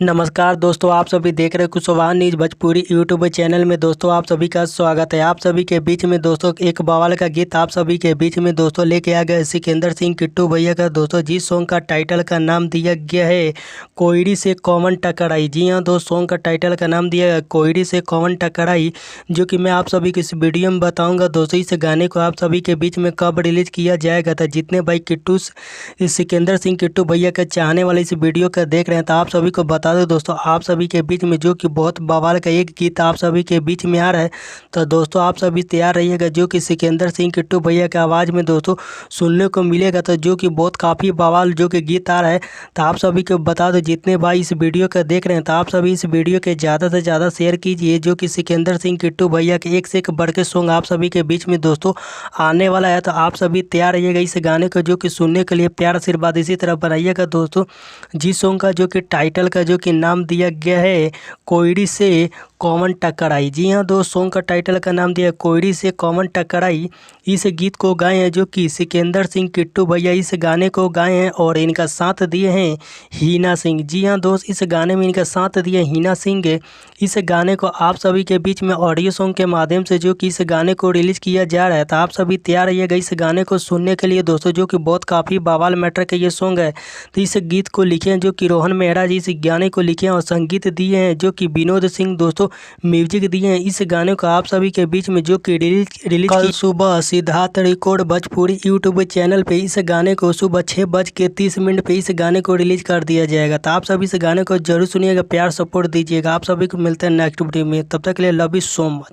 नमस्कार दोस्तों, आप सभी देख रहे Kushwaha news Bhojpuri YouTube channel में। दोस्तों आप सभी का स्वागत है। आप सभी के बीच में दोस्तों एक बवाल का गीत आप सभी के बीच में दोस्तों लेके आ गए सिकंदर सिंह किट्टू भैया का। दोस्तों जिस सॉन्ग का टाइटल का नाम दिया गया है कोयड़ी से कौन टकराई। जी हाँ दोस्त, सॉन्ग का टाइटल का नाम दिया है कोयड़ी से कौन टकराई, जो कि मैं आप सभी को इस वीडियो में बताऊँगा। दोस्तों इस गाने को आप सभी के बीच में कब रिलीज किया जाएगा, तो जितने भाई सिकंदर सिंह किट्टू भैया के चाहने वाले इस वीडियो का देख रहे हैं तो आप सभी को बता दो दोस्तों, आप सभी के बीच में जो कि बहुत बवाल का एक गीत आप सभी के बीच में आ रहा है। तो दोस्तों आप सभी तैयार रहिएगा, जो कि सिकंदर सिंह किट्टू भैया की आवाज़ में दोस्तों सुनने को मिलेगा। तो जो कि बहुत काफ़ी बवाल जो कि गीत आ रहा है, तो आप सभी को बता दो जितने भाई इस वीडियो का देख रहे हैं तो आप सभी इस वीडियो के ज़्यादा से ज़्यादा शेयर कीजिए, जो कि सिकंदर सिंह किट्टू भैया के एक से एक बढ़ के सॉन्ग आप सभी के बीच में दोस्तों आने वाला है। तो आप सभी तैयार रहिएगा इस गाने को जो कि सुनने के लिए। प्यार आशीर्वाद इसी तरह बनाइएगा दोस्तों। जिस सॉन्ग का जो कि टाइटल का जो कि नाम दिया गया है कोयड़ी से कौन टकराई। जी हाँ दोस्त, सॉन्ग का टाइटल का नाम दिया कोयड़ी से कौन टकराई। इस गीत को गाए हैं जो कि सिकंदर सिंह किट्टू भैया इस गाने को गाए हैं, और इनका साथ दिए हैं हीना सिंह। जी हाँ दोस्त, इस गाने में इनका साथ दिए हीना सिंह है। इस गाने को आप सभी के बीच में ऑडियो सॉन्ग के माध्यम से जो कि इस गाने को रिलीज किया जा रहा है। तो आप सभी तैयार रहिएगा इस गाने को सुनने के लिए दोस्तों, जो कि बहुत काफ़ी बवाल मैटर का ये सॉन्ग है। तो इस गीत को लिखे हैं जो कि रोहन मेहरा जी, इस गाने को लिखे हैं और संगीत दिए हैं जो कि विनोद सिंह दोस्तों म्यूजिक दिए हैं। इस गाने को आप सभी के बीच में जो कि रिलीज कल सुबह Siddharth record Bhojpuri YouTube channel पे इस गाने को सुबह 6:30 पे इस गाने को रिलीज कर दिया जाएगा। तो आप सभी इस गाने को जरूर सुनिएगा, प्यार सपोर्ट दीजिएगा। आप सभी को मिलते हैं नेक्स्ट वीडियो में, तब तक के लिए लव यू सो मच।